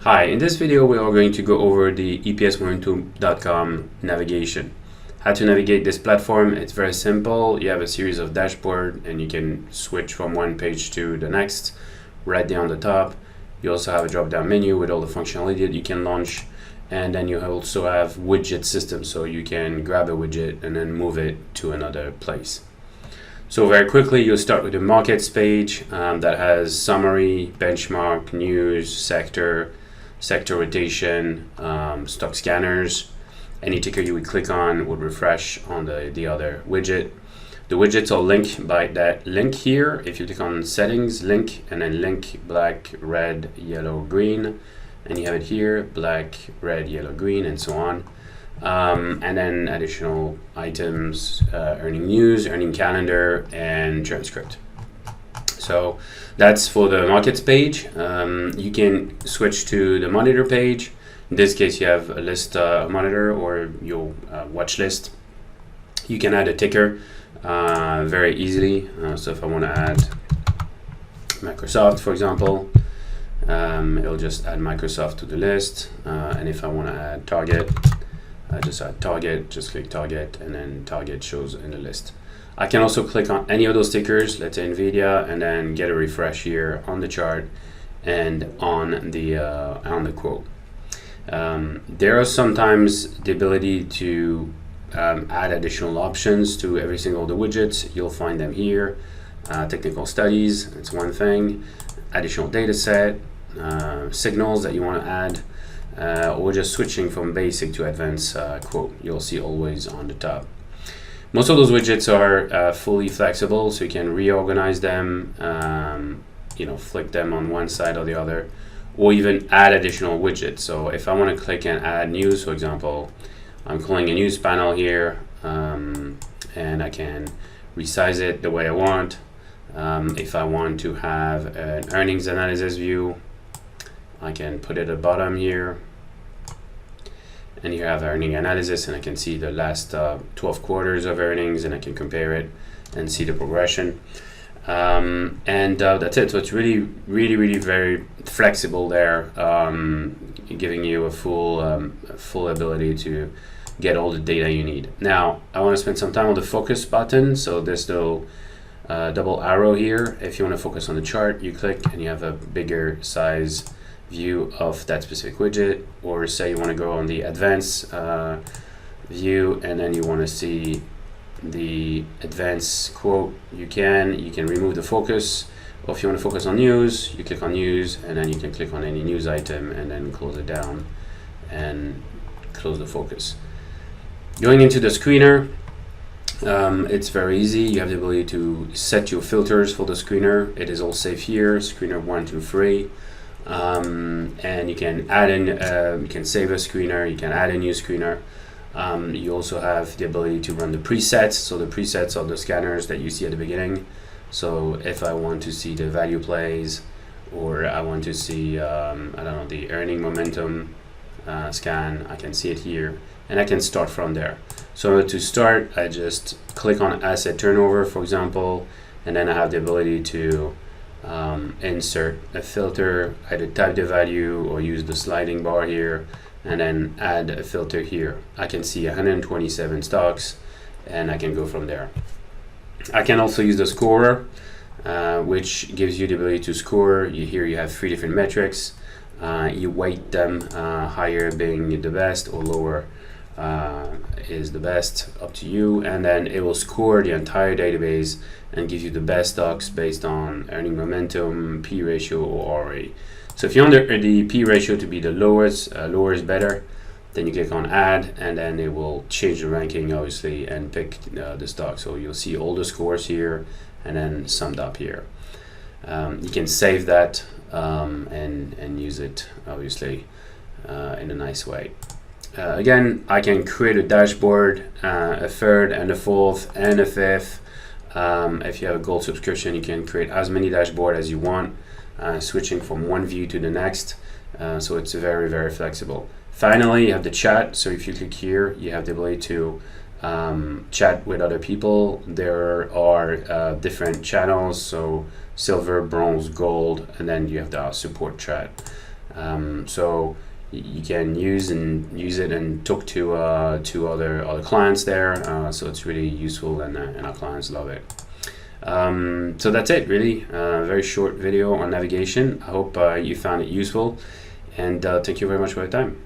Hi, in this video we are going to go over the EPSMomentum.com navigation. How to navigate this platform. It's very simple. You have a series of dashboards and you can switch from one page to the next right there on the top. You also have a drop-down menu with all the functionality that you can launch, and then you also have widget system, so you can grab a widget and then move it to another place. So very quickly, you'll start with the markets page that has summary, benchmark, news, sector rotation, stock scanners. Any ticker you would click on would refresh on the other widget. The widgets are linked by that link here. If you click on settings, link, and then link black, red, yellow, green, and you have it here, black, red, yellow, green, and so on. And then additional items, earning news, earning calendar, and transcript. So that's for the markets page. You can switch to the monitor page. In this case, you have a list monitor or your watch list. You can add a ticker very easily. So if I want to add Microsoft, for example, it'll just add Microsoft to the list. And if I want to add Target, just add Target, just click Target, and then Target shows in the list. I can also click on any of those tickers, let's say NVIDIA, and then get a refresh here on the chart and on the quote. There are sometimes the ability to add additional options to every single of the widgets. You'll find them here. Technical studies, it's one thing. Additional data set, signals that you want to add, or just switching from basic to advanced quote. You'll see always on the top. Most of those widgets are fully flexible, so you can reorganize them, flick them on one side or the other, or even add additional widgets. So if I want to click and add news, for example, I'm calling a news panel here, and I can resize it the way I want. If I want to have an earnings analysis view, I can put it at the bottom here. And here I have earning analysis, and I can see the last 12 quarters of earnings, and I can compare it and see the progression. That's it. So it's really very flexible there, giving you a full ability to get all the data you need. Now, I want to spend some time on the focus button. So there's the double arrow here. If you want to focus on the chart, you click and you have a bigger size view of that specific widget. Or say you want to go on the advanced view and then you want to see the advanced quote, you can remove the focus. Or if you want to focus on news, you click on news, and then you can click on any news item and then close it down and close the focus. Going into the screener, it's very easy. You have the ability to set your filters for the screener. It is all safe here, screener 1, 2, 3. And you can add in, you can save a screener, you can add a new screener. You also have the ability to run the presets. So the presets are the scanners that you see at the beginning. So if I want to see the value plays, or I want to see, the earning momentum scan, I can see it here, and I can start from there. So to start, I just click on asset turnover, for example, and then I have the ability to insert a filter, either type the value or use the sliding bar here, and then add a filter here. I can see 127 stocks, and I can go from there. I can also use the scorer, which gives you the ability to score. Here you have 3 different metrics. You weight them, higher being the best or lower is the best, up to you, and then it will score the entire database and give you the best stocks based on earning momentum, P ratio, or RA. So if you want the P ratio to be the lowest, lower is better, then you click on add, and then it will change the ranking obviously and pick the stock. So you'll see all the scores here and then summed up here. You can save that and use it obviously in a nice way. Again, I can create a dashboard, a third and a fourth and a fifth. If you have a gold subscription, you can create as many dashboards as you want, switching from one view to the next. So it's very flexible. Finally, you have the chat. So if you click here, you have the ability to chat with other people. There are different channels, so silver, bronze, gold, and then you have the support chat. So you can use it and talk to other clients there. So it's really useful, and our clients love it. So that's it, really. Very short video on navigation. I hope you found it useful, and thank you very much for your time.